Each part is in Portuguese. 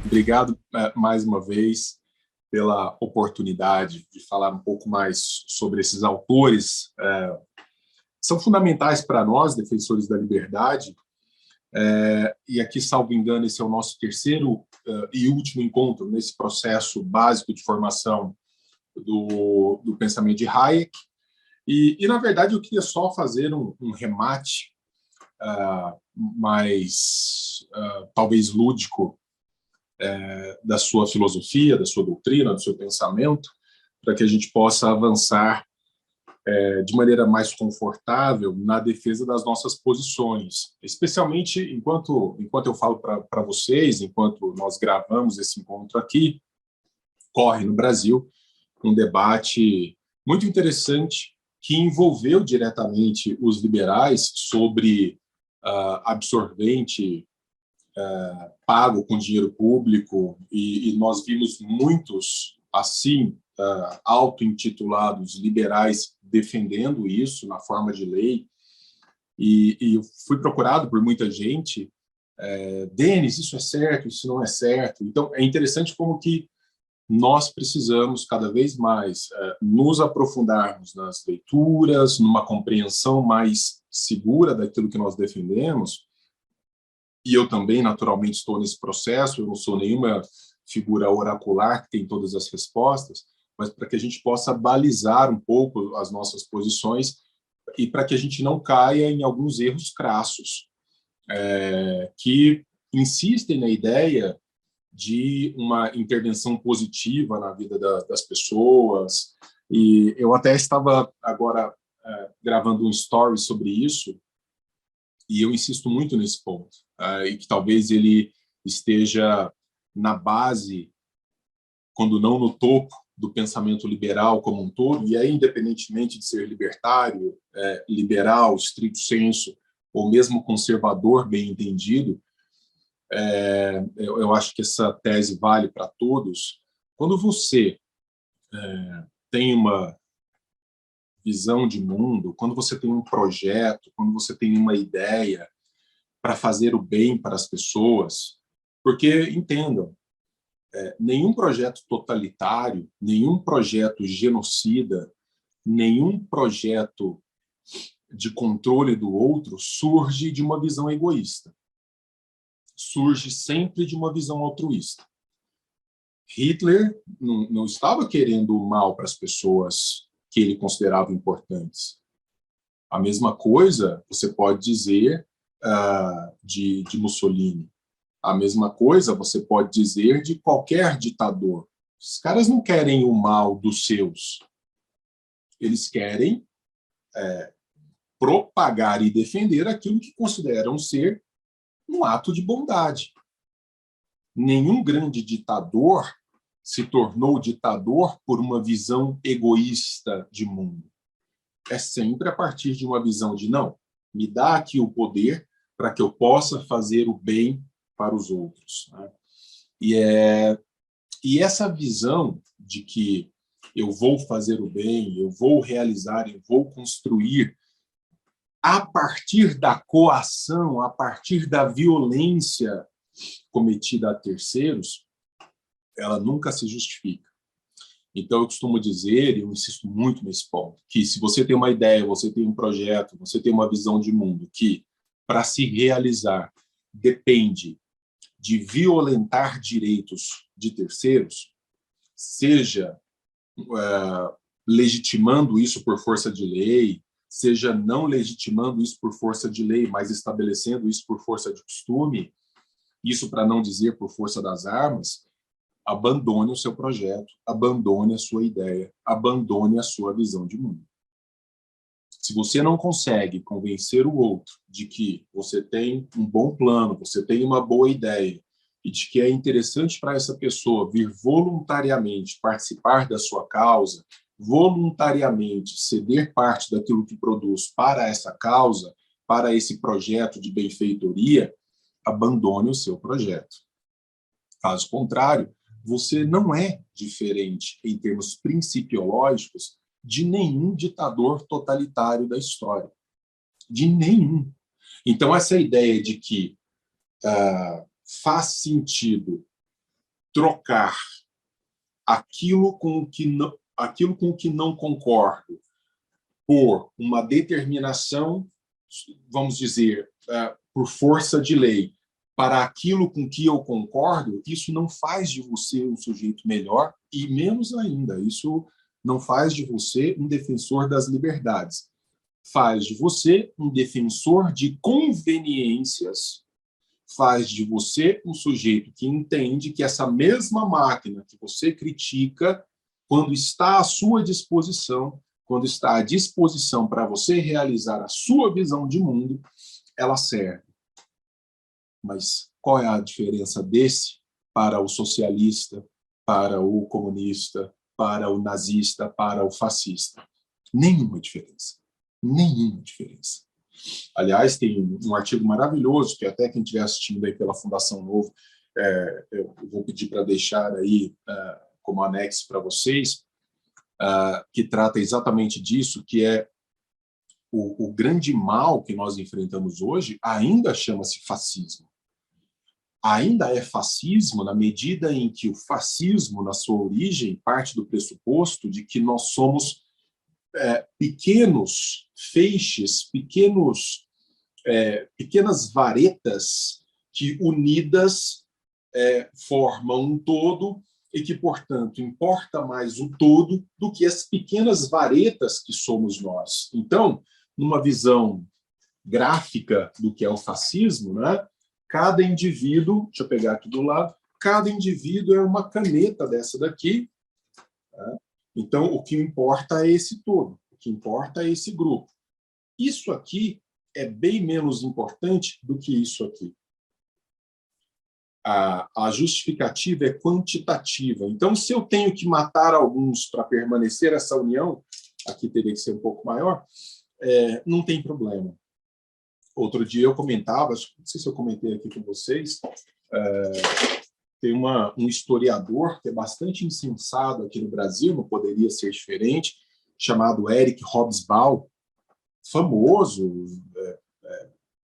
Obrigado mais uma vez pela oportunidade de falar um pouco mais sobre esses autores. São fundamentais para nós, defensores da liberdade, e aqui, salvo engano, esse é o nosso terceiro e último encontro nesse processo básico de formação do pensamento de Hayek. E na verdade, eu queria só fazer um remate mais, talvez, lúdico da sua filosofia, da sua doutrina, do seu pensamento, para que a gente possa avançar de maneira mais confortável na defesa das nossas posições, especialmente enquanto eu falo para vocês, enquanto nós gravamos esse encontro aqui, corre no Brasil um debate muito interessante que envolveu diretamente os liberais sobre absorvente pago com dinheiro público, e nós vimos muitos, assim, auto-intitulados liberais defendendo isso na forma de lei, e eu fui procurado por muita gente, Denis, isso é certo, isso não é certo. Então, é interessante como que nós precisamos cada vez mais nos aprofundarmos nas leituras, numa compreensão mais segura daquilo que nós defendemos. E eu também, naturalmente, estou nesse processo, eu não sou nenhuma figura oracular que tem todas as respostas, mas para que a gente possa balizar um pouco as nossas posições e para que a gente não caia em alguns erros crassos, que insistem na ideia de uma intervenção positiva na vida das pessoas. E eu até estava agora gravando um story sobre isso, e eu insisto muito nesse ponto, e que talvez ele esteja na base, quando não no topo, do pensamento liberal como um todo, e aí, independentemente de ser libertário, liberal, stricto sensu, ou mesmo conservador, bem entendido, eu acho que essa tese vale para todos. Quando você tem uma visão de mundo, quando você tem um projeto, quando você tem uma ideia para fazer o bem para as pessoas, porque, entendam, nenhum projeto totalitário, nenhum projeto genocida, nenhum projeto de controle do outro surge de uma visão egoísta. Surge sempre de uma visão altruísta. Hitler não estava querendo o mal para as pessoas que ele considerava importantes. A mesma coisa você pode dizer de Mussolini. A mesma coisa você pode dizer de qualquer ditador. Os caras não querem o mal dos seus. Eles querem propagar e defender aquilo que consideram ser um ato de bondade. Nenhum grande ditador se tornou ditador por uma visão egoísta de mundo. É sempre a partir de uma visão de, não, me dá aqui o poder para que eu possa fazer o bem para os outros. Né? E essa visão de que eu vou fazer o bem, eu vou realizar, eu vou construir, a partir da coação, a partir da violência cometida a terceiros, ela nunca se justifica. Então, eu costumo dizer, e eu insisto muito nesse ponto, que se você tem uma ideia, você tem um projeto, você tem uma visão de mundo que, para se realizar, depende de violentar direitos de terceiros, seja legitimando isso por força de lei, seja não legitimando isso por força de lei, mas estabelecendo isso por força de costume, isso para não dizer por força das armas, abandone o seu projeto, abandone a sua ideia, abandone a sua visão de mundo. Se você não consegue convencer o outro de que você tem um bom plano, você tem uma boa ideia, e de que é interessante para essa pessoa vir voluntariamente participar da sua causa, voluntariamente ceder parte daquilo que produz para essa causa, para esse projeto de benfeitoria, abandone o seu projeto. Caso contrário, você não é diferente em termos principiológicos de nenhum ditador totalitário da história. De nenhum. Então, essa ideia de que faz sentido trocar aquilo com o que não concordo por uma determinação, vamos dizer, por força de lei, para aquilo com que eu concordo, isso não faz de você um sujeito melhor e, menos ainda, isso não faz de você um defensor das liberdades. Faz de você um defensor de conveniências, faz de você um sujeito que entende que essa mesma máquina que você critica, quando está à sua disposição, quando está à disposição para você realizar a sua visão de mundo, ela serve. Mas qual é a diferença desse para o socialista, para o comunista, para o nazista, para o fascista? Nenhuma diferença. Nenhuma diferença. Aliás, tem um artigo maravilhoso, que até quem estiver assistindo aí pela Fundação Novo, eu vou pedir para deixar aí como anexo para vocês, que trata exatamente disso, que é o grande mal que nós enfrentamos hoje ainda chama-se fascismo. Ainda é fascismo na medida em que o fascismo, na sua origem, parte do pressuposto de que nós somos pequenos feixes, pequenas varetas que, unidas, formam um todo e que, portanto, importa mais o todo do que as pequenas varetas que somos nós. Então, numa visão gráfica do que é o fascismo, né, cada indivíduo, deixa eu pegar aqui do lado, cada indivíduo é uma caneta dessa daqui, né? Então, o que importa é esse todo, o que importa é esse grupo. Isso aqui é bem menos importante do que isso aqui. A justificativa é quantitativa. Então, se eu tenho que matar alguns para permanecer essa união, aqui teria que ser um pouco maior, não tem problema. Outro dia eu comentava, não sei se eu comentei aqui com vocês, tem um historiador que é bastante insensado aqui no Brasil, não poderia ser diferente, chamado Eric Hobsbawm, famoso,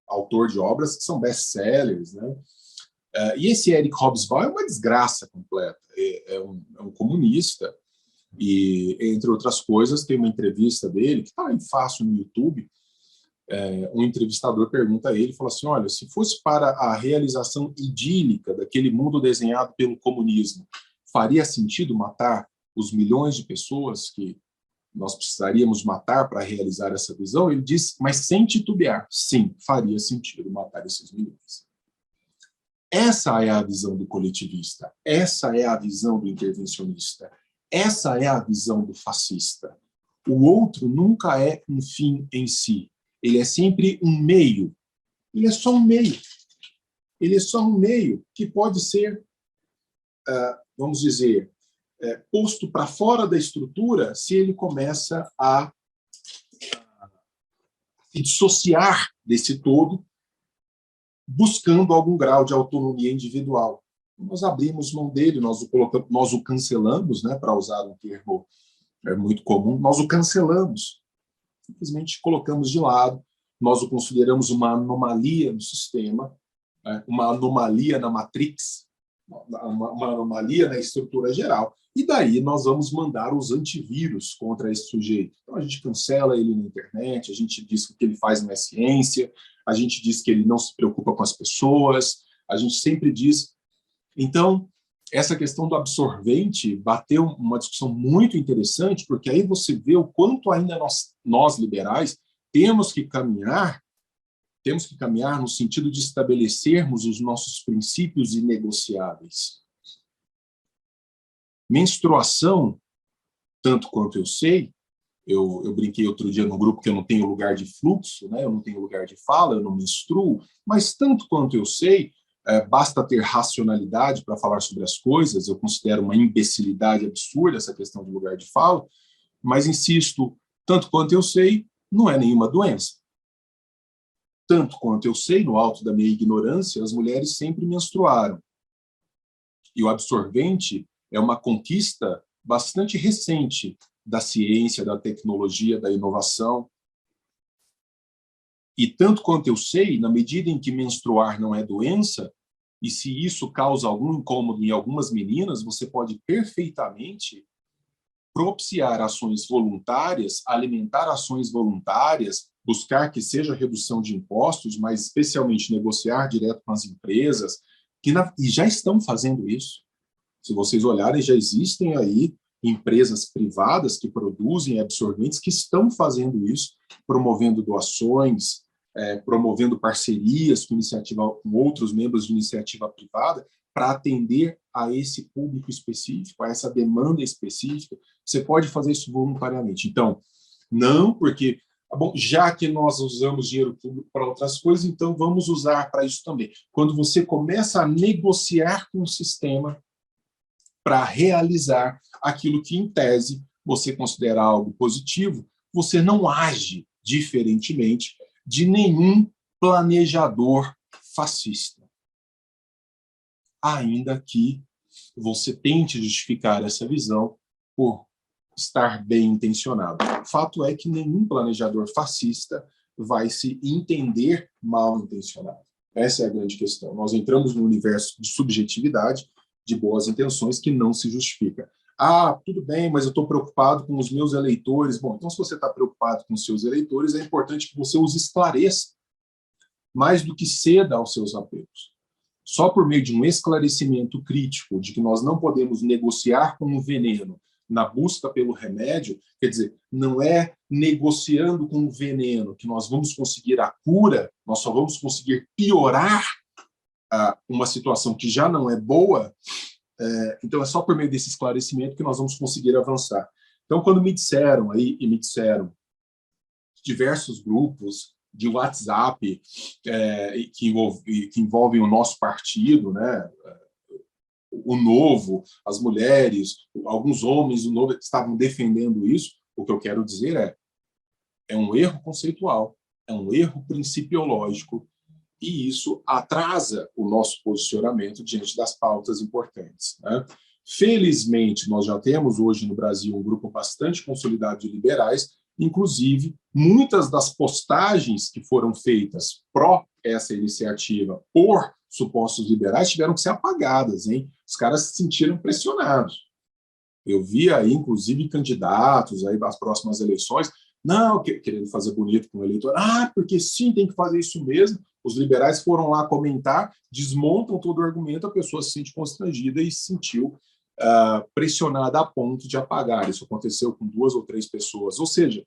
autor de obras que são best-sellers, né? E esse Eric Hobsbawm é uma desgraça completa, é um comunista, e, entre outras coisas, tem uma entrevista dele, que está aí fácil no YouTube, um entrevistador pergunta a ele, fala assim, olha, se fosse para a realização idílica daquele mundo desenhado pelo comunismo, faria sentido matar os milhões de pessoas que nós precisaríamos matar para realizar essa visão? Ele diz, mas sem titubear, sim, faria sentido matar esses milhões. Essa é a visão do coletivista, essa é a visão do intervencionista, essa é a visão do fascista. O outro nunca é um fim em si, ele é sempre um meio, ele é só um meio. Ele é só um meio que pode ser, vamos dizer, posto para fora da estrutura se ele começa a se dissociar desse todo, buscando algum grau de autonomia individual. Nós abrimos mão dele, nós o cancelamos, né, para usar um termo muito comum, nós o cancelamos. Simplesmente colocamos de lado, nós o consideramos uma anomalia no sistema, uma anomalia na matrix, uma anomalia na estrutura geral, e daí nós vamos mandar os antivírus contra esse sujeito. Então a gente cancela ele na internet, a gente diz que o que ele faz não é ciência, a gente diz que ele não se preocupa com as pessoas, a gente sempre diz... Então, essa questão do absorvente bateu uma discussão muito interessante, porque aí você vê o quanto ainda nós liberais temos que caminhar no sentido de estabelecermos os nossos princípios inegociáveis. Menstruação, tanto quanto eu sei, eu brinquei outro dia no grupo que eu não tenho lugar de fluxo, né? Eu não tenho lugar de fala, eu não menstruo, mas tanto quanto eu sei, basta ter racionalidade para falar sobre as coisas, eu considero uma imbecilidade absurda essa questão de lugar de fala, mas insisto, tanto quanto eu sei, não é nenhuma doença. Tanto quanto eu sei, no alto da minha ignorância, as mulheres sempre menstruaram. E o absorvente é uma conquista bastante recente da ciência, da tecnologia, da inovação. E tanto quanto eu sei, na medida em que menstruar não é doença, e se isso causa algum incômodo em algumas meninas, você pode perfeitamente propiciar ações voluntárias, alimentar ações voluntárias, buscar que seja redução de impostos, mas especialmente negociar direto com as empresas, e já estão fazendo isso. Se vocês olharem, já existem aí empresas privadas que produzem absorventes que estão fazendo isso, promovendo doações, promovendo parcerias com outros membros de iniciativa privada para atender a esse público específico, a essa demanda específica. Você pode fazer isso voluntariamente. Então, não porque, bom, já que nós usamos dinheiro público para outras coisas, então vamos usar para isso também. Quando você começa a negociar com o sistema para realizar aquilo que, em tese, você considera algo positivo, você não age diferentemente de nenhum planejador fascista. Ainda que você tente justificar essa visão por estar bem intencionado. O fato é que nenhum planejador fascista vai se entender mal intencionado. Essa é a grande questão. Nós entramos num universo de subjetividade, de boas intenções, que não se justifica. Ah, tudo bem, mas eu estou preocupado com os meus eleitores. Bom, então se você está preocupado com os seus eleitores, é importante que você os esclareça, mais do que ceda aos seus apelos. Só por meio de um esclarecimento crítico de que nós não podemos negociar com o veneno na busca pelo remédio, quer dizer, não é negociando com o veneno que nós vamos conseguir a cura, nós só vamos conseguir piorar uma situação que já não é boa. Então é só por meio desse esclarecimento que nós vamos conseguir avançar. Então, quando me disseram diversos grupos de WhatsApp que envolvem o nosso partido, né, o Novo, as mulheres, alguns homens do Novo estavam defendendo isso, o que eu quero dizer é um erro conceitual, é um erro principiológico, e isso atrasa o nosso posicionamento diante das pautas importantes, né? Felizmente, nós já temos hoje no Brasil um grupo bastante consolidado de liberais, inclusive muitas das postagens que foram feitas pró essa iniciativa por supostos liberais tiveram que ser apagadas, hein? Os caras se sentiram pressionados. Eu vi aí, inclusive, candidatos aí às próximas eleições, não, querendo fazer bonito com o eleitor, porque sim, tem que fazer isso mesmo. Os liberais foram lá comentar, desmontam todo o argumento, a pessoa se sente constrangida e se sentiu pressionada a ponto de apagar. Isso aconteceu com 2 ou 3 pessoas. Ou seja,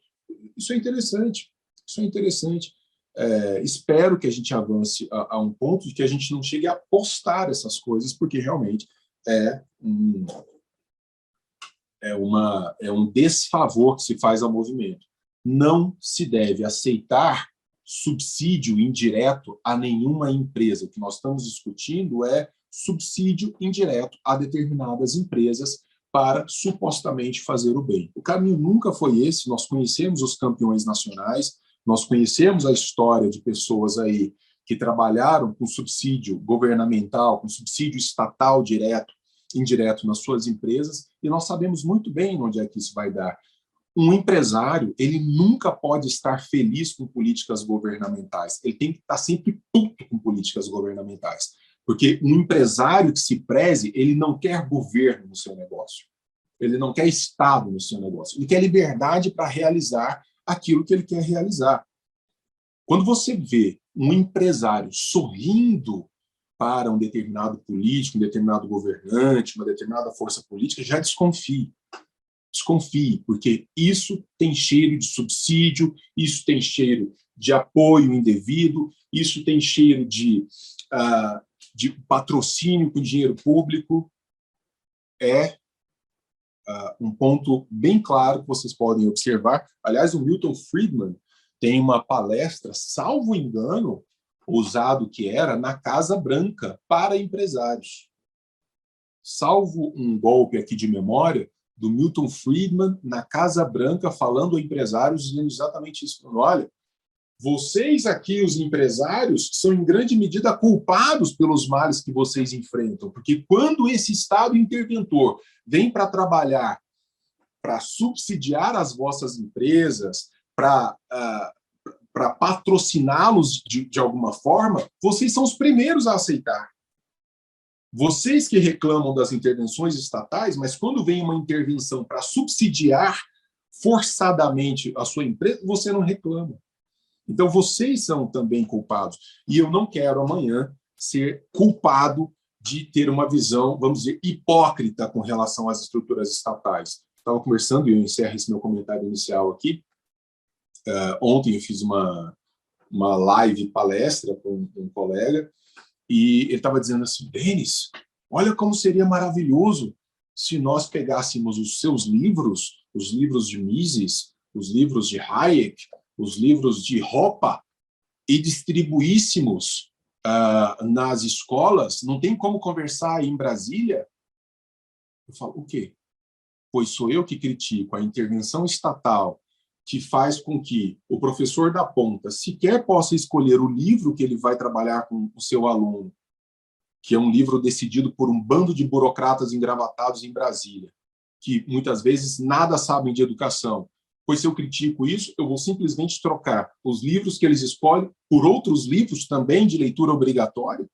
isso é interessante. Isso é interessante. Espero que a gente avance a um ponto de que a gente não chegue a postar essas coisas, porque realmente é um desfavor que se faz ao movimento. Não se deve aceitar subsídio indireto a nenhuma empresa. O que nós estamos discutindo é subsídio indireto a determinadas empresas para supostamente fazer o bem. O caminho nunca foi esse. Nós conhecemos os campeões nacionais, nós conhecemos a história de pessoas aí que trabalharam com subsídio governamental, com subsídio estatal direto, indireto nas suas empresas, e nós sabemos muito bem onde é que isso vai dar. Um empresário, ele nunca pode estar feliz com políticas governamentais. Ele tem que estar sempre puto com políticas governamentais. Porque um empresário que se preze, ele não quer governo no seu negócio. Ele não quer Estado no seu negócio. Ele quer liberdade para realizar aquilo que ele quer realizar. Quando você vê um empresário sorrindo para um determinado político, um determinado governante, uma determinada força política, já desconfie. Desconfie, porque isso tem cheiro de subsídio, isso tem cheiro de apoio indevido, isso tem cheiro de patrocínio com dinheiro público. É um ponto bem claro que vocês podem observar. Aliás, o Milton Friedman tem uma palestra, salvo engano, ousado que era, na Casa Branca, para empresários. Salvo um golpe aqui de memória, do Milton Friedman na Casa Branca, falando a empresários, dizendo exatamente isso. Olha, vocês aqui, os empresários, são em grande medida culpados pelos males que vocês enfrentam, porque quando esse Estado interventor vem para trabalhar, para subsidiar as vossas empresas, para patrociná-los de alguma forma, vocês são os primeiros a aceitar. Vocês que reclamam das intervenções estatais, mas quando vem uma intervenção para subsidiar forçadamente a sua empresa, você não reclama. Então, vocês são também culpados. E eu não quero amanhã ser culpado de ter uma visão, vamos dizer, hipócrita com relação às estruturas estatais. Estava conversando, e eu encerro esse meu comentário inicial aqui. Ontem eu fiz uma live palestra com um colega, e ele estava dizendo assim, Denis, olha como seria maravilhoso se nós pegássemos os seus livros, os livros de Mises, os livros de Hayek, os livros de Hoppe, e distribuíssemos nas escolas. Não tem como conversar aí em Brasília? Eu falo, o quê? Pois sou eu que critico a intervenção estatal que faz com que o professor da ponta sequer possa escolher o livro que ele vai trabalhar com o seu aluno, que é um livro decidido por um bando de burocratas engravatados em Brasília, que muitas vezes nada sabem de educação. Pois se eu critico isso, eu vou simplesmente trocar os livros que eles escolhem por outros livros também de leitura obrigatória.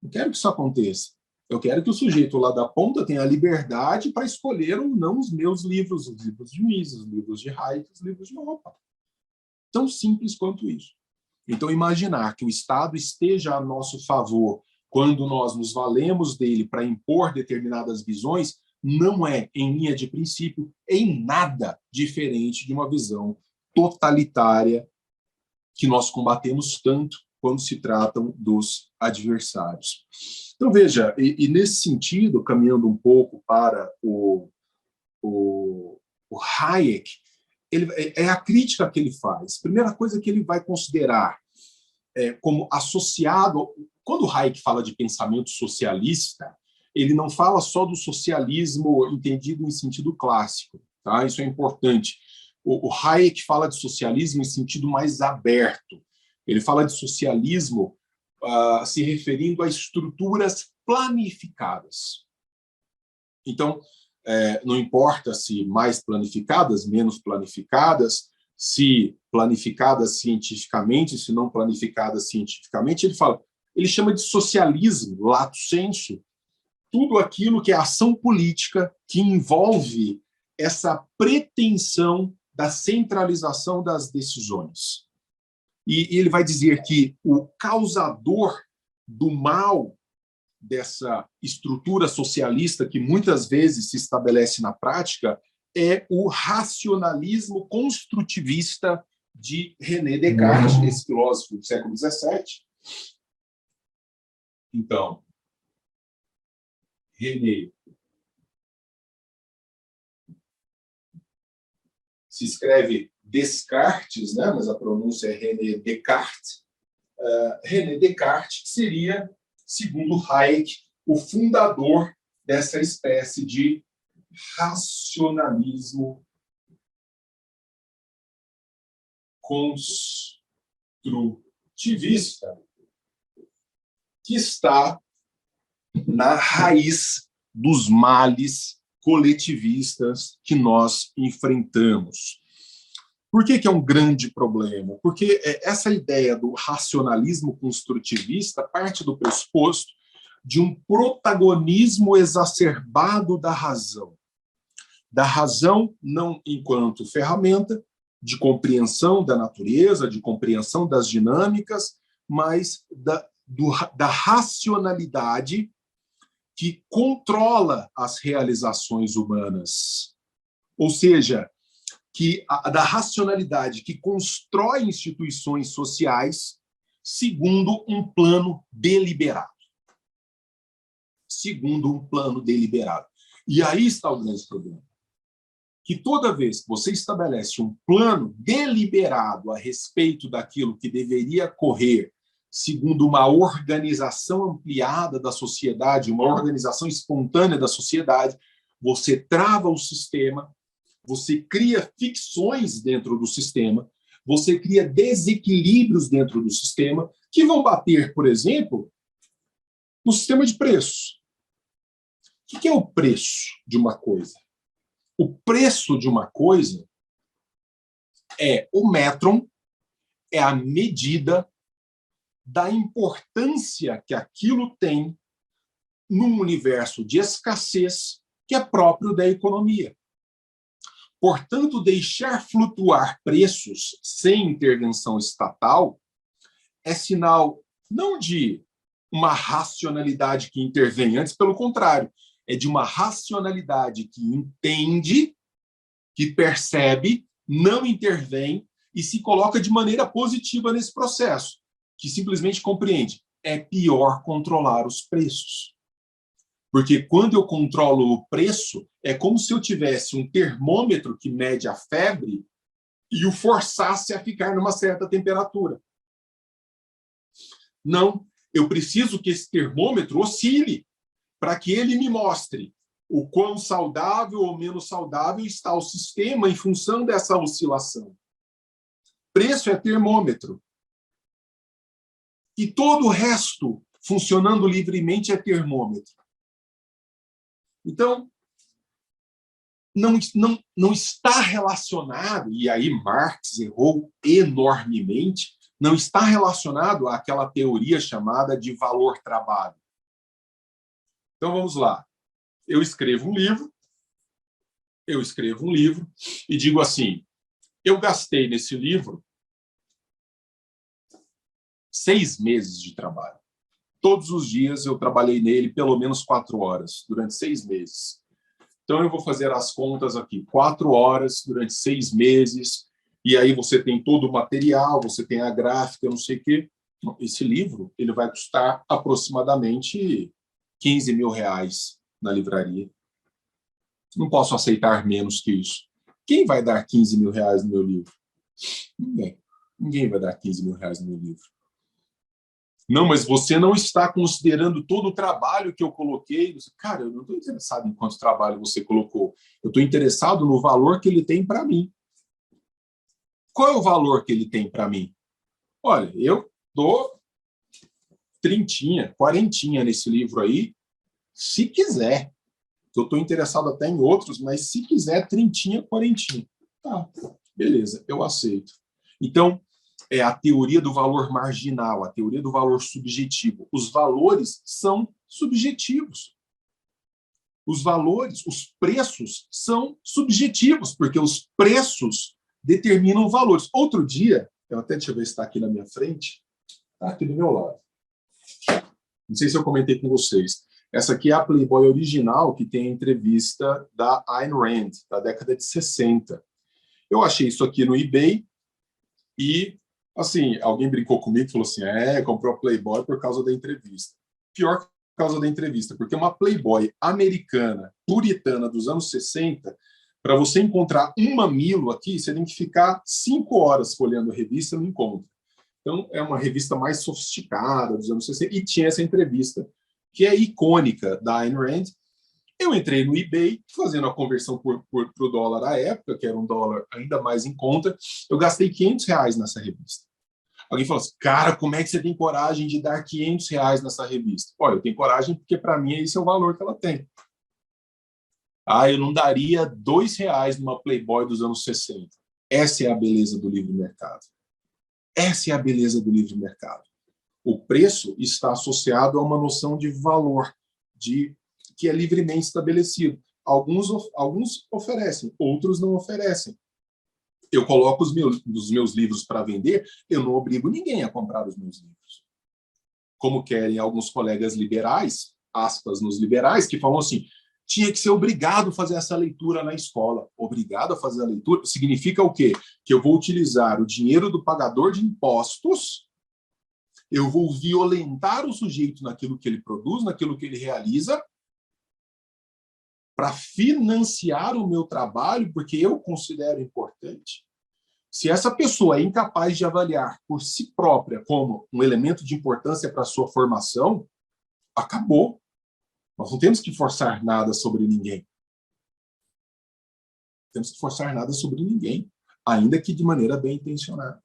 Não quero que isso aconteça. Eu quero que o sujeito lá da ponta tenha a liberdade para escolher ou não os meus livros, os livros de Mises, os livros de Hayek, os livros de Hoppe. Tão simples quanto isso. Então, imaginar que o Estado esteja a nosso favor quando nós nos valemos dele para impor determinadas visões, não é, em linha de princípio, em nada diferente de uma visão totalitária que nós combatemos tanto quando se tratam dos adversários. Então, veja, e nesse sentido, caminhando um pouco para o Hayek, é a crítica que ele faz. Primeira coisa que ele vai considerar como associado... Quando o Hayek fala de pensamento socialista, ele não fala só do socialismo entendido em sentido clássico. Tá? Isso é importante. O Hayek fala de socialismo em sentido mais aberto. Ele fala de socialismo se referindo a estruturas planificadas. Então, não importa se mais planificadas, menos planificadas, se planificadas cientificamente, se não planificadas cientificamente, ele chama de socialismo, lato sensu, tudo aquilo que é ação política que envolve essa pretensão da centralização das decisões. E ele vai dizer que o causador do mal dessa estrutura socialista que muitas vezes se estabelece na prática é o racionalismo construtivista de René Descartes, esse filósofo do século XVII. Então, René se escreve Descartes, né? Mas a pronúncia é René Descartes. René Descartes seria, segundo Hayek, o fundador dessa espécie de racionalismo construtivista que está na raiz dos males coletivistas que nós enfrentamos. Por que é um grande problema? Porque essa ideia do racionalismo construtivista parte do pressuposto de um protagonismo exacerbado da razão. Da razão não enquanto ferramenta de compreensão da natureza, de compreensão das dinâmicas, mas da racionalidade que controla as realizações humanas. Ou seja, da racionalidade que constrói instituições sociais segundo um plano deliberado. Segundo um plano deliberado. E aí está o grande problema. Que toda vez que você estabelece um plano deliberado a respeito daquilo que deveria correr segundo uma organização ampliada da sociedade, uma organização espontânea da sociedade, você trava o sistema, você cria ficções dentro do sistema, você cria desequilíbrios dentro do sistema que vão bater, por exemplo, no sistema de preços. O que é o preço de uma coisa? O preço de uma coisa é o métron, é a medida da importância que aquilo tem num universo de escassez que é próprio da economia. Portanto, deixar flutuar preços sem intervenção estatal é sinal não de uma racionalidade que intervém, antes pelo contrário, é de uma racionalidade que entende, que percebe, não intervém e se coloca de maneira positiva nesse processo, que simplesmente compreende. É pior controlar os preços. Porque quando eu controlo o preço, é como se eu tivesse um termômetro que mede a febre e o forçasse a ficar numa certa temperatura. Não, eu preciso que esse termômetro oscile para que ele me mostre o quão saudável ou menos saudável está o sistema em função dessa oscilação. Preço é termômetro. E todo o resto, funcionando livremente, é termômetro. Então, não está relacionado, e aí Marx errou enormemente, não está relacionado àquela teoria chamada de valor-trabalho. Então, vamos lá. Eu escrevo um livro e digo assim, eu gastei nesse livro 6 meses de trabalho. Todos os dias eu trabalhei nele pelo menos 4 horas, durante 6 meses. Então, eu vou fazer as contas aqui, 4 horas durante 6 meses, e aí você tem todo o material, você tem a gráfica, não sei o quê. Esse livro ele vai custar aproximadamente R$ 15.000 na livraria. Não posso aceitar menos que isso. Quem vai dar R$ 15.000 no meu livro? Ninguém. Ninguém vai dar R$ 15.000 no meu livro. Não, mas você não está considerando todo o trabalho que eu coloquei. Cara, eu não estou interessado em quanto trabalho você colocou. Eu estou interessado no valor que ele tem para mim. Qual é o valor que ele tem para mim? Olha, eu dou 30, 40 nesse livro aí, se quiser. Eu estou interessado até em outros, mas se quiser, 30, 40. Tá, beleza, eu aceito. Então, é a teoria do valor marginal, a teoria do valor subjetivo. Os valores são subjetivos. Os valores, os preços são subjetivos, porque os preços determinam valores. Outro dia, deixa eu ver se está aqui na minha frente, está aqui do meu lado. Não sei se eu comentei com vocês. Essa aqui é a Playboy original, que tem a entrevista da Ayn Rand, da década de 60. Eu achei isso aqui no eBay e, assim, alguém brincou comigo e falou assim, comprou a Playboy por causa da entrevista. Pior que por causa da entrevista, porque uma Playboy americana, puritana, dos anos 60, para você encontrar um mamilo aqui, você tem que ficar 5 horas folheando a revista e não encontra. Então, é uma revista mais sofisticada dos anos 60, e tinha essa entrevista, que é icônica da Ayn Rand. Eu entrei no eBay, fazendo a conversão para o dólar à época, que era um dólar ainda mais em conta, eu gastei R$ 500 nessa revista. Alguém falou assim, cara, como é que você tem coragem de dar R$ 500 nessa revista? Olha, eu tenho coragem porque, para mim, esse é o valor que ela tem. Eu não daria R$ 2 numa Playboy dos anos 60. Essa é a beleza do livre mercado. Essa é a beleza do livre mercado. O preço está associado a uma noção de valor, que é livremente estabelecido. Alguns oferecem, outros não oferecem. Eu coloco os meus livros para vender, eu não obrigo ninguém a comprar os meus livros. Como querem alguns colegas liberais, aspas nos liberais, que falam assim, tinha que ser obrigado a fazer essa leitura na escola. Obrigado a fazer a leitura significa o quê? Que eu vou utilizar o dinheiro do pagador de impostos, eu vou violentar o sujeito naquilo que ele produz, naquilo que ele realiza, para financiar o meu trabalho, porque eu considero importante. Se essa pessoa é incapaz de avaliar por si própria como um elemento de importância para a sua formação, acabou. Nós não temos que forçar nada sobre ninguém. Temos que forçar nada sobre ninguém, ainda que de maneira bem intencionada.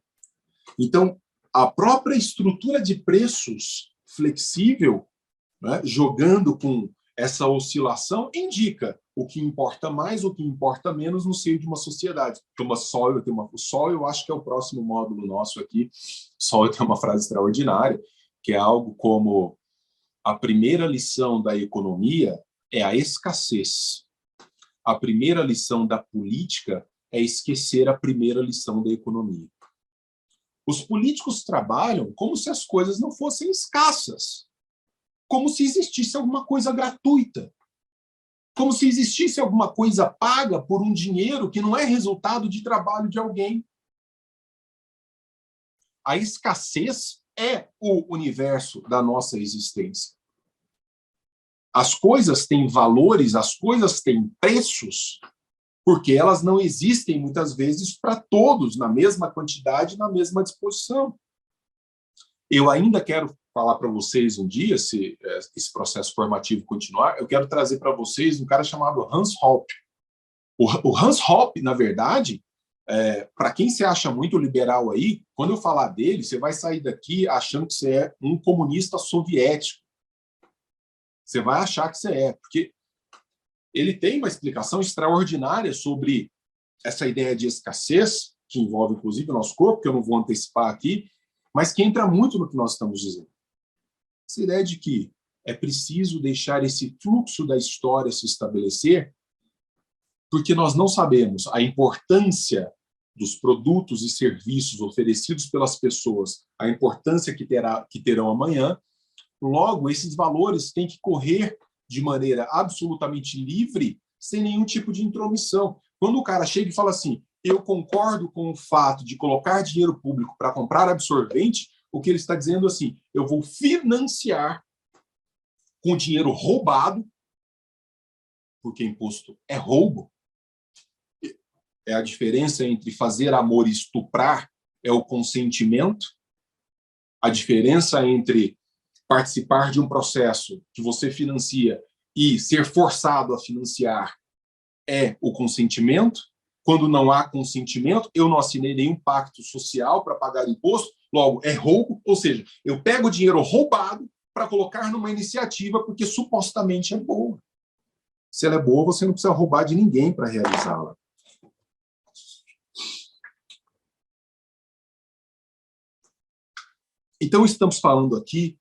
Então, a própria estrutura de preços flexível, né, jogando com essa oscilação, indica o que importa mais, o que importa menos no seio de uma sociedade. O Sol, eu acho que é o próximo módulo nosso aqui. Sol tem uma frase extraordinária, que é algo como A primeira lição da economia é a escassez. A primeira lição da política é esquecer a primeira lição da economia. Os políticos trabalham como se as coisas não fossem escassas, como se existisse alguma coisa gratuita, como se existisse alguma coisa paga por um dinheiro que não é resultado de trabalho de alguém. A escassez é o universo da nossa existência. As coisas têm valores, as coisas têm preços, porque elas não existem, muitas vezes, para todos, na mesma quantidade, na mesma disposição. Eu ainda quero falar para vocês um dia, se esse processo formativo continuar, eu quero trazer para vocês um cara chamado Hans Hoppe. O Hans Hoppe, na verdade, para quem se acha muito liberal aí, quando eu falar dele, você vai sair daqui achando que você é um comunista soviético. Você vai achar que você é, porque ele tem uma explicação extraordinária sobre essa ideia de escassez, que envolve, inclusive, o nosso corpo, que eu não vou antecipar aqui, mas que entra muito no que nós estamos dizendo. Essa ideia de que é preciso deixar esse fluxo da história se estabelecer, porque nós não sabemos a importância dos produtos e serviços oferecidos pelas pessoas, a importância que terão amanhã. Logo, esses valores têm que correr de maneira absolutamente livre, sem nenhum tipo de intromissão. Quando o cara chega e fala assim, eu concordo com o fato de colocar dinheiro público para comprar absorvente, o que ele está dizendo assim, eu vou financiar com dinheiro roubado, porque imposto é roubo. É a diferença entre fazer amor e estuprar, é o consentimento. A diferença entre participar de um processo que você financia e ser forçado a financiar é o consentimento. Quando não há consentimento, eu não assinei nenhum pacto social para pagar imposto, logo é roubo, ou seja, eu pego o dinheiro roubado para colocar numa iniciativa porque supostamente é boa. Se ela é boa, você não precisa roubar de ninguém para realizá-la. Então, estamos falando aqui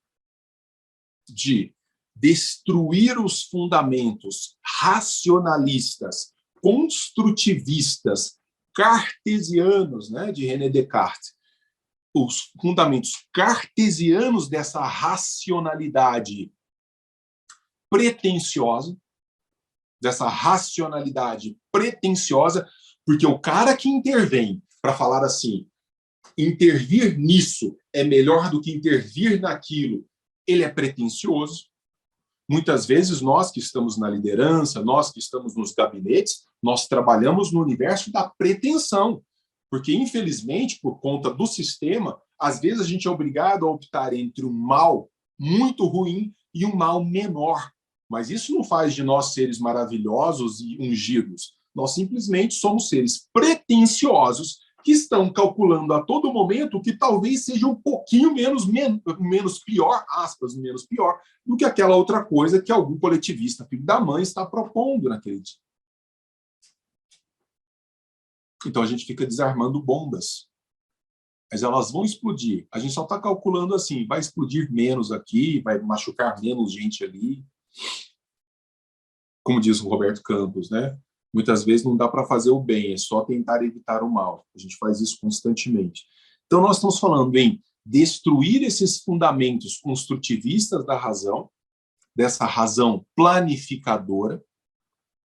de destruir os fundamentos racionalistas, construtivistas, cartesianos, né, de René Descartes, os fundamentos cartesianos dessa racionalidade pretensiosa, porque o cara que intervém para falar assim, intervir nisso é melhor do que intervir naquilo, ele é pretensioso. Muitas vezes nós que estamos na liderança, nós que estamos nos gabinetes, nós trabalhamos no universo da pretensão, porque infelizmente, por conta do sistema, às vezes a gente é obrigado a optar entre um mal muito ruim e um mal menor. Mas isso não faz de nós seres maravilhosos e ungidos. Nós simplesmente somos seres pretensiosos que estão calculando a todo momento que talvez seja um pouquinho menos pior, aspas, menos pior, do que aquela outra coisa que algum coletivista, filho da mãe, está propondo naquele dia. Então a gente fica desarmando bombas. Mas elas vão explodir. A gente só está calculando assim, vai explodir menos aqui, vai machucar menos gente ali. Como diz o Roberto Campos, né? Muitas vezes não dá para fazer o bem, é só tentar evitar o mal. A gente faz isso constantemente. Então, nós estamos falando em destruir esses fundamentos construtivistas da razão, dessa razão planificadora,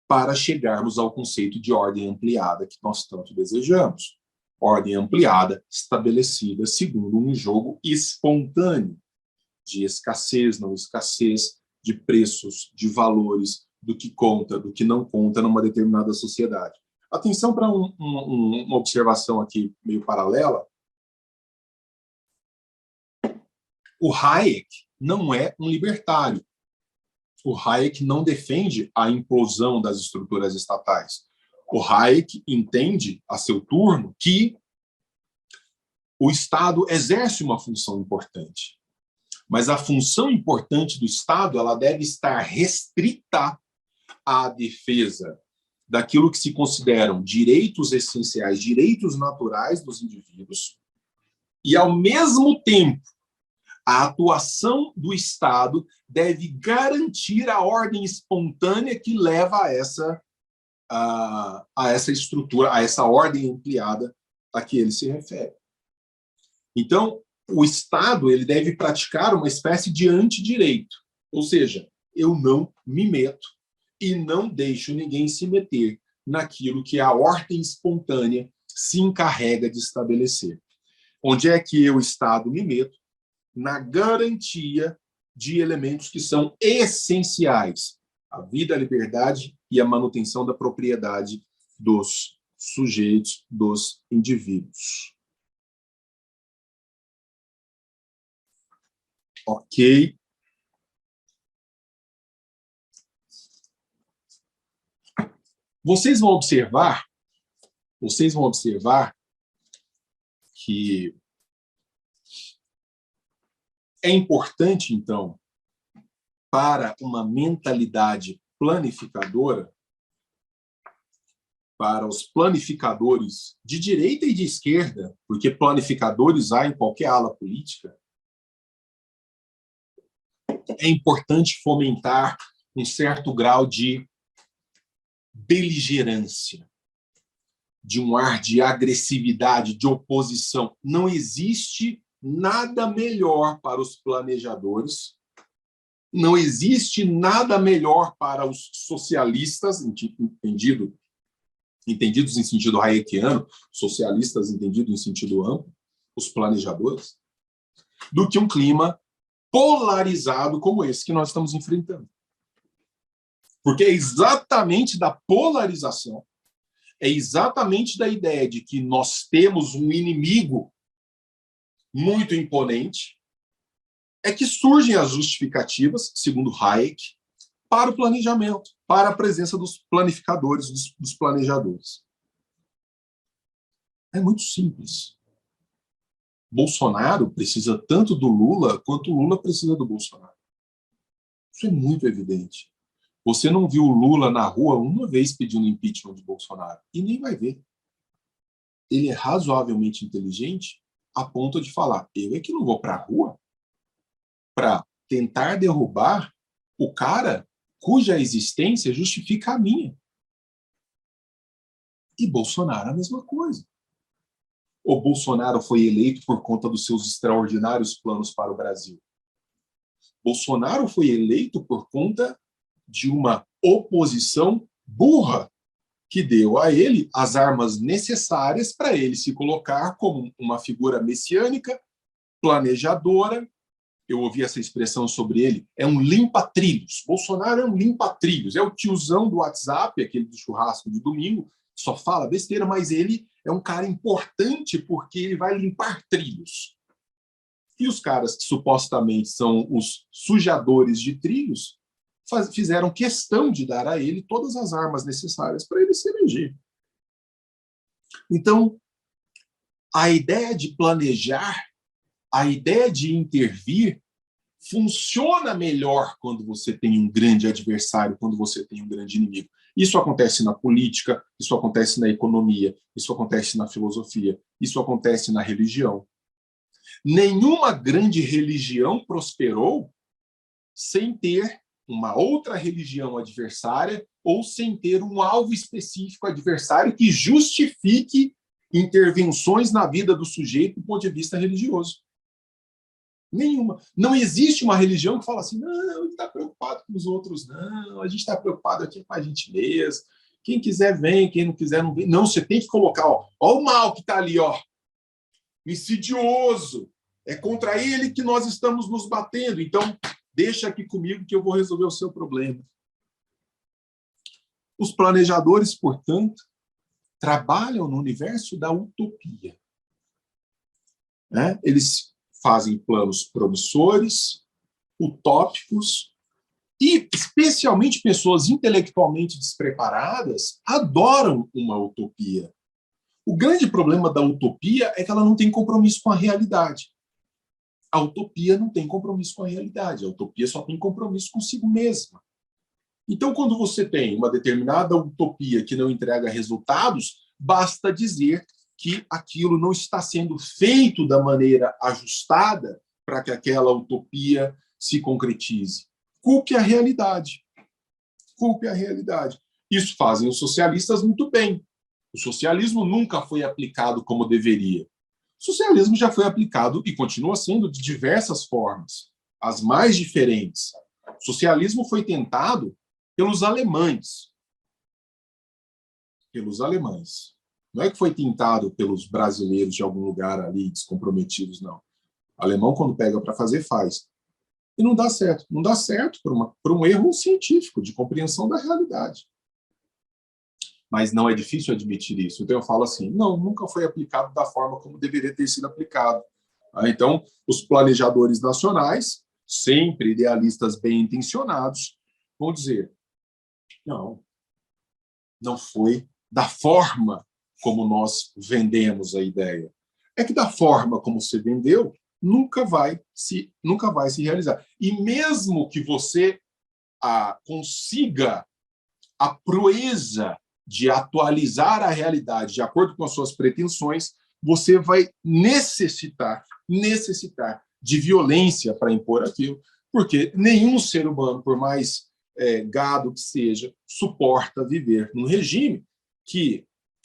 para chegarmos ao conceito de ordem ampliada que nós tanto desejamos. Ordem ampliada estabelecida segundo um jogo espontâneo, de escassez, não escassez, de preços, de valores, do que conta, do que não conta numa determinada sociedade. Atenção para uma observação aqui meio paralela. O Hayek não é um libertário. O Hayek não defende a implosão das estruturas estatais. O Hayek entende, a seu turno, que o Estado exerce uma função importante. Mas a função importante do Estado ela deve estar restrita à defesa daquilo que se consideram direitos essenciais, direitos naturais dos indivíduos, e, ao mesmo tempo, A atuação do Estado deve garantir a ordem espontânea que leva a essa estrutura, a essa ordem ampliada a que ele se refere. Então, o Estado ele deve praticar uma espécie de antidireito, ou seja, eu não me meto e não deixo ninguém se meter naquilo que a ordem espontânea se encarrega de estabelecer. Onde é que eu, Estado, me meto? Na garantia de elementos que são essenciais: a vida, a liberdade e a manutenção da propriedade dos sujeitos, dos indivíduos. Ok. Vocês vão observar que é importante, então, para uma mentalidade planificadora, para os planificadores de direita e de esquerda, porque planificadores há em qualquer ala política, é importante fomentar um certo grau de beligerância, de um ar de agressividade, de oposição. Não existe nada melhor para os planejadores, não existe nada melhor para os socialistas, entendidos em sentido hayekiano, socialistas entendidos em sentido amplo, os planejadores, do que um clima polarizado como esse que nós estamos enfrentando. Porque é exatamente da polarização, é exatamente da ideia de que nós temos um inimigo muito imponente, é que surgem as justificativas, segundo Hayek, para o planejamento, para a presença dos planificadores, dos planejadores. É muito simples. Bolsonaro precisa tanto do Lula quanto o Lula precisa do Bolsonaro. Isso é muito evidente. Você não viu o Lula na rua uma vez pedindo impeachment de Bolsonaro, e nem vai ver. Ele é razoavelmente inteligente a ponto de falar: eu é que não vou para a rua para tentar derrubar o cara cuja existência justifica a minha. E Bolsonaro a mesma coisa. O Bolsonaro foi eleito por conta dos seus extraordinários planos para o Brasil. Bolsonaro foi eleito por conta de uma oposição burra que deu a ele as armas necessárias para ele se colocar como uma figura messiânica, planejadora. Eu ouvi essa expressão sobre ele, é um limpa-trilhos. Bolsonaro é um limpa-trilhos, é o tiozão do WhatsApp, aquele do churrasco de domingo, só fala besteira, mas ele é um cara importante porque ele vai limpar trilhos. E os caras que supostamente são os sujadores de trilhos fizeram questão de dar a ele todas as armas necessárias para ele se eleger. Então, a ideia de planejar, a ideia de intervir, funciona melhor quando você tem um grande adversário, quando você tem um grande inimigo. Isso acontece na política, isso acontece na economia, isso acontece na filosofia, isso acontece na religião. Nenhuma grande religião prosperou sem ter uma outra religião adversária ou sem ter um alvo específico adversário que justifique intervenções na vida do sujeito do ponto de vista religioso. Nenhuma. Não existe uma religião que fala assim: não, a gente está preocupado com os outros, não, a gente está preocupado aqui com a gente mesmo. Quem quiser vem, quem não quiser não vem. Não, você tem que colocar, ó o mal que está ali, ó, insidioso. É contra ele que nós estamos nos batendo. Então, deixa aqui comigo que eu vou resolver o seu problema. Os planejadores, portanto, trabalham no universo da utopia. Né? Eles fazem planos promissores, utópicos, e especialmente pessoas intelectualmente despreparadas adoram uma utopia. O grande problema da utopia é que ela não tem compromisso com a realidade. A utopia não tem compromisso com a realidade, a utopia só tem compromisso consigo mesma. Então, quando você tem uma determinada utopia que não entrega resultados, basta dizer que aquilo não está sendo feito da maneira ajustada para que aquela utopia se concretize? Culpe a realidade. Culpe a realidade. Isso fazem os socialistas muito bem. O socialismo nunca foi aplicado como deveria. O socialismo já foi aplicado e continua sendo de diversas formas, as mais diferentes. O socialismo foi tentado pelos alemães. Pelos alemães. Não é que foi tentado pelos brasileiros de algum lugar ali, descomprometidos, não. O alemão, quando pega para fazer, faz. E não dá certo. Não dá certo por um erro científico, de compreensão da realidade. Mas não é difícil admitir isso. Então eu falo assim, não, nunca foi aplicado da forma como deveria ter sido aplicado. Então, os planejadores nacionais, sempre idealistas bem intencionados, vão dizer, não foi da forma como nós vendemos a ideia. É que da forma como se vendeu, nunca vai se realizar. E mesmo que você consiga a proeza de atualizar a realidade de acordo com as suas pretensões, você vai necessitar de violência para impor aquilo, porque nenhum ser humano, por mais gado que seja, suporta viver num regime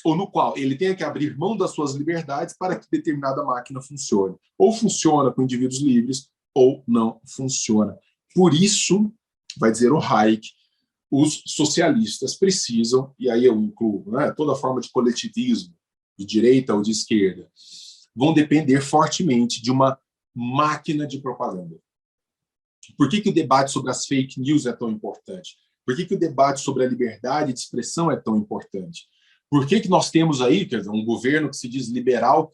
no qual ele tenha que abrir mão das suas liberdades para que determinada máquina funcione. Ou funciona com indivíduos livres, ou não funciona. Por isso, vai dizer o Hayek, os socialistas precisam, e aí eu incluo toda forma de coletivismo, de direita ou de esquerda, vão depender fortemente de uma máquina de propaganda. Por que o debate sobre as fake news é tão importante? Por que o debate sobre a liberdade de expressão é tão importante? Por que nós temos aí um governo que se diz liberal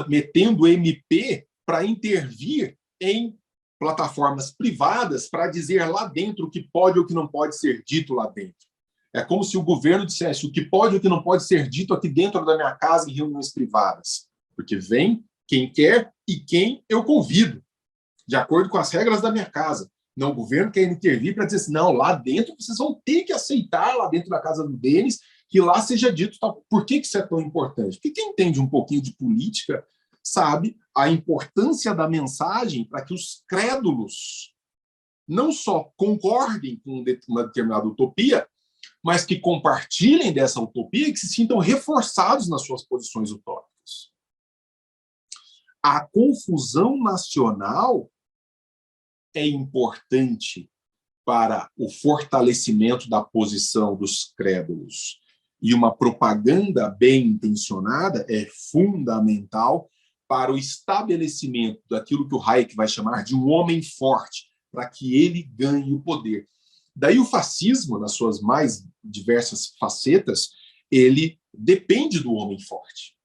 metendo MP para intervir em plataformas privadas para dizer lá dentro o que pode ou o que não pode ser dito lá dentro? É como se o governo dissesse o que pode ou o que não pode ser dito aqui dentro da minha casa em reuniões privadas. Porque vem quem quer e quem eu convido, de acordo com as regras da minha casa. Não, o governo quer intervir para dizer assim, não, lá dentro vocês vão ter que aceitar, lá dentro da casa do Denis, que lá seja dito tal. Por que isso é tão importante? Porque quem entende um pouquinho de política sabe a importância da mensagem para que os crédulos não só concordem com uma determinada utopia, mas que compartilhem dessa utopia e que se sintam reforçados nas suas posições utópicas. A confusão nacional é importante para o fortalecimento da posição dos crédulos. E uma propaganda bem intencionada é fundamental para o estabelecimento daquilo que o Hayek vai chamar de um homem forte, para que ele ganhe o poder. Daí o fascismo, nas suas mais diversas facetas, ele depende do homem forte.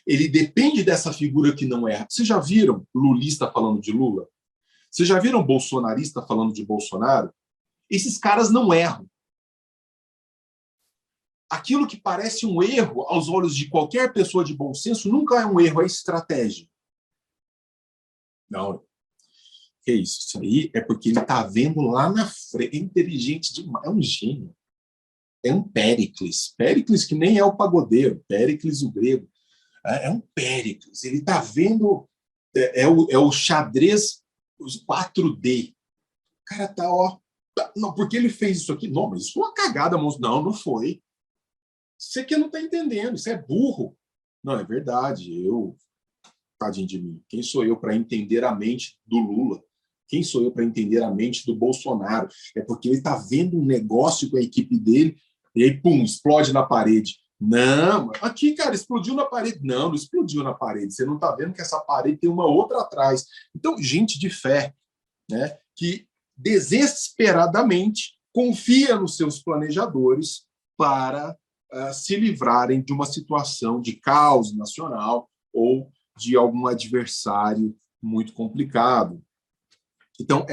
Ele depende dessa figura que não erra. Vocês já viram lulista falando de Lula? Vocês já viram bolsonarista falando de Bolsonaro? Esses caras não erram. Aquilo que parece um erro aos olhos de qualquer pessoa de bom senso nunca é um erro, é estratégia. Não. É isso. Isso aí é porque ele está vendo lá na frente. É inteligente demais. É um gênio. É um Péricles. Péricles que nem é o pagodeiro. Péricles, o grego. É um Péricles. Ele está vendo... É o xadrez, os 4D. O cara tá, não, porque ele fez isso aqui? Não, mas isso foi uma cagada, moço. Não foi. Você que não está entendendo, isso é burro. Não, é verdade. Tadinho de mim. Quem sou eu para entender a mente do Lula? Quem sou eu para entender a mente do Bolsonaro? É porque ele está vendo um negócio com a equipe dele e aí, pum, explode na parede. Não, aqui, cara, explodiu na parede. Não explodiu na parede. Você não está vendo que essa parede tem uma outra atrás. Então, gente de fé, né, que desesperadamente confia nos seus planejadores para se livrarem de uma situação de caos nacional ou de algum adversário muito complicado. Então,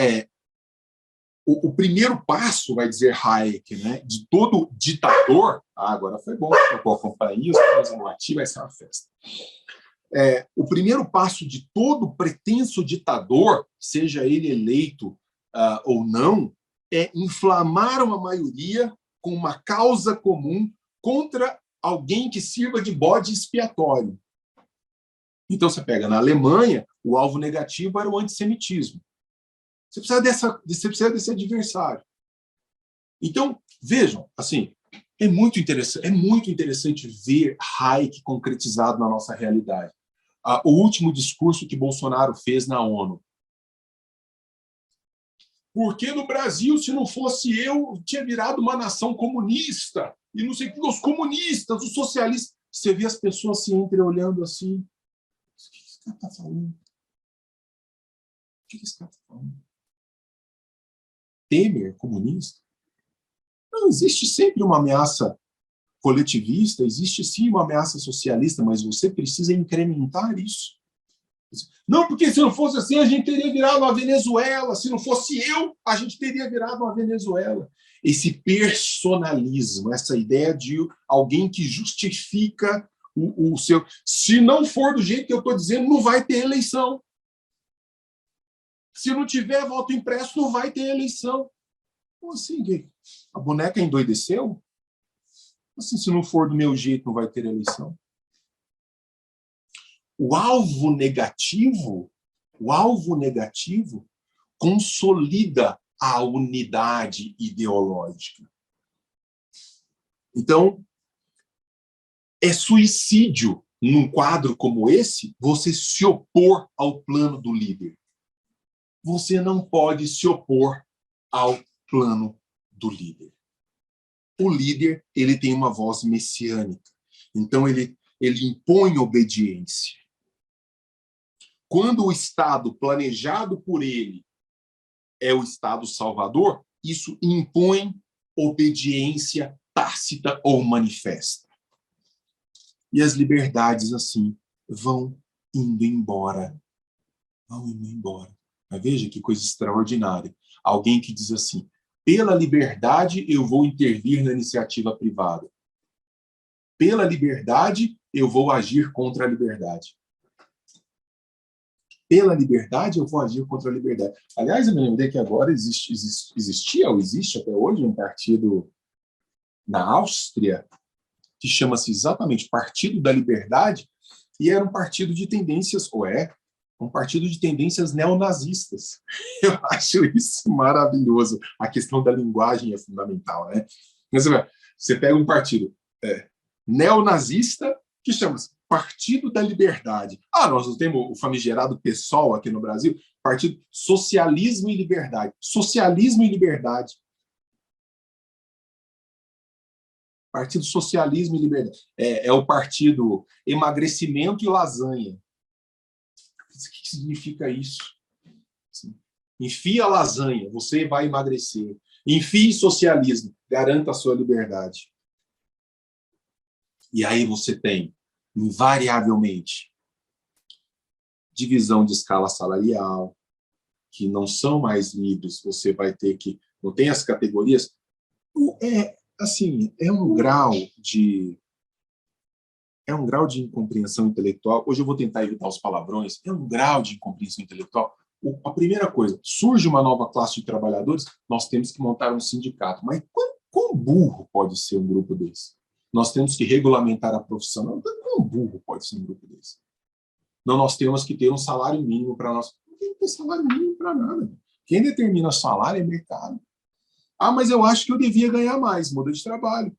o primeiro passo, vai dizer Hayek, né, de todo ditador... agora foi bom, eu vou acompanhar isso, vai ser uma festa. O primeiro passo de todo pretenso ditador, seja ele eleito ou não, é inflamar uma maioria com uma causa comum contra alguém que sirva de bode expiatório. Então, você pega na Alemanha, o alvo negativo era o antissemitismo. Você precisa desse adversário. Então, vejam, assim, é muito interessante ver Hayek concretizado na nossa realidade. O último discurso que Bolsonaro fez na ONU. Porque no Brasil, se não fosse eu, tinha virado uma nação comunista. E não sei o que, os comunistas, os socialistas. Você vê as pessoas se entreolhando assim. O que esse cara está falando? O que esse cara está falando? Temer, comunista? Não, existe sempre uma ameaça coletivista, existe sim uma ameaça socialista, mas você precisa incrementar isso. Não, porque se não fosse assim, a gente teria virado uma Venezuela. Se não fosse eu, a gente teria virado uma Venezuela. Esse personalismo, essa ideia de alguém que justifica o seu... Se não for do jeito que eu estou dizendo, não vai ter eleição. Se não tiver voto impresso, não vai ter eleição. Como assim? A boneca endoideceu? Assim, se não for do meu jeito, não vai ter eleição. O alvo negativo consolida a unidade ideológica. Então, é suicídio, num quadro como esse, você se opor ao plano do líder. Você não pode se opor ao plano do líder. O líder, ele tem uma voz messiânica. Então, ele impõe obediência. Quando o Estado planejado por ele é o Estado salvador, isso impõe obediência tácita ou manifesta. E as liberdades, assim, vão indo embora. Vão indo embora. Mas veja que coisa extraordinária. Alguém que diz assim, pela liberdade eu vou intervir na iniciativa privada. Pela liberdade eu vou agir contra a liberdade. Pela liberdade, eu vou agir contra a liberdade. Aliás, eu me lembrei que agora existia, ou existe até hoje, um partido na Áustria que chama-se exatamente Partido da Liberdade, e era um partido de tendências, um partido de tendências neonazistas. Eu acho isso maravilhoso. A questão da linguagem é fundamental, né? Você pega um partido neonazista que chama-se Partido da Liberdade. Nós não temos o famigerado PSOL aqui no Brasil, Partido Socialismo e Liberdade. Socialismo e Liberdade. Partido Socialismo e Liberdade. É o partido Emagrecimento e Lasanha. O que significa isso? Enfia lasanha, você vai emagrecer. Enfie socialismo, garanta a sua liberdade. E aí você tem invariavelmente divisão de escala salarial, que não são mais livres, você vai ter que... Não tem as categorias. É um grau de incompreensão intelectual. Hoje eu vou tentar evitar os palavrões. É um grau de incompreensão intelectual. A primeira coisa, surge uma nova classe de trabalhadores, nós temos que montar um sindicato. Mas quão burro pode ser um grupo desse? Nós temos que regulamentar a profissão. Não, quão burro pode ser um grupo desse? Não, nós temos que ter um salário mínimo para nós. Não tem que ter salário mínimo para nada. Quem determina salário é mercado. Mas eu acho que eu devia ganhar mais. Muda de trabalho.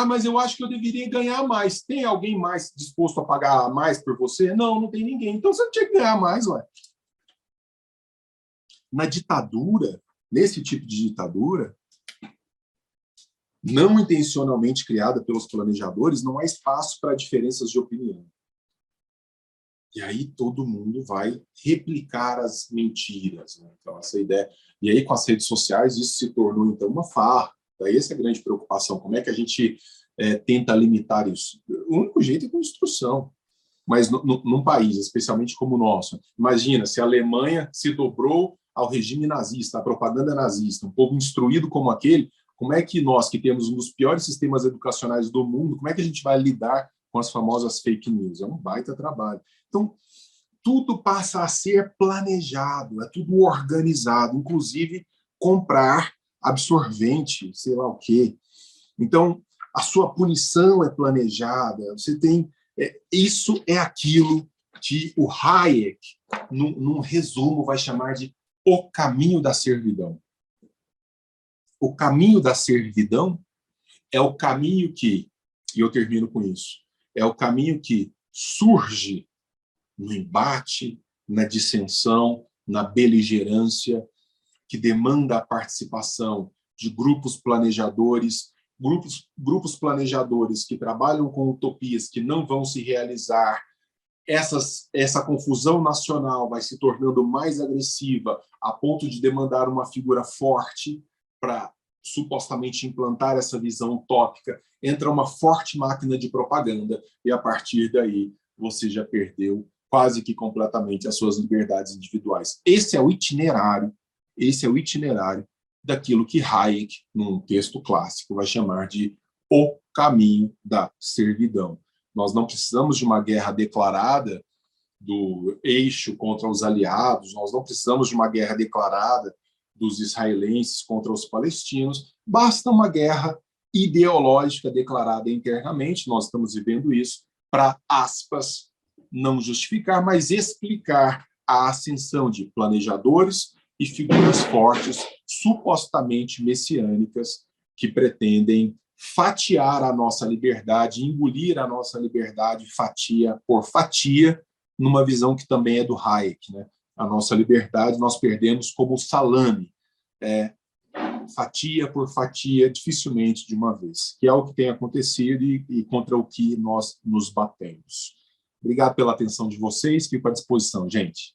Mas eu acho que eu deveria ganhar mais. Tem alguém mais disposto a pagar mais por você? Não, não tem ninguém. Então você não tinha que ganhar mais, ué. Na ditadura, nesse tipo de ditadura, não intencionalmente criada pelos planejadores, não há espaço para diferenças de opinião. E aí todo mundo vai replicar as mentiras, né? Então, essa ideia... E aí, com as redes sociais, isso se tornou, então, uma farra. Daí essa é a grande preocupação. Como é que a gente tenta limitar isso? O único jeito é com instrução. Mas num país, especialmente como o nosso, imagina se a Alemanha se dobrou ao regime nazista, à propaganda nazista, um povo instruído como aquele, como é que nós, que temos um dos piores sistemas educacionais do mundo, como é que a gente vai lidar com as famosas fake news? É um baita trabalho. Então, tudo passa a ser planejado, é tudo organizado, inclusive comprar absorvente, sei lá o quê. Então, a sua punição é planejada, você tem... isso é aquilo que o Hayek, num resumo, vai chamar de o caminho da servidão. O caminho da servidão é o caminho que, e eu termino com isso, é o caminho que surge no embate, na dissensão, na beligerância, que demanda a participação de grupos planejadores, grupos planejadores que trabalham com utopias que não vão se realizar. Essa confusão nacional vai se tornando mais agressiva a ponto de demandar uma figura forte para supostamente implantar essa visão utópica. Entra uma forte máquina de propaganda e, a partir daí, você já perdeu quase que completamente as suas liberdades individuais. Esse é o itinerário daquilo que Hayek, num texto clássico, vai chamar de o caminho da servidão. Nós não precisamos de uma guerra declarada do eixo contra os aliados, nós não precisamos de uma guerra declarada dos israelenses contra os palestinos, basta uma guerra ideológica declarada internamente, nós estamos vivendo isso, para, aspas, não justificar, mas explicar a ascensão de planejadores e figuras fortes, supostamente messiânicas, que pretendem fatiar a nossa liberdade, engolir a nossa liberdade fatia por fatia, numa visão que também é do Hayek, né? A nossa liberdade nós perdemos como salame, fatia por fatia, dificilmente de uma vez, que é o que tem acontecido e contra o que nós nos batemos. Obrigado pela atenção de vocês, fico à disposição, gente.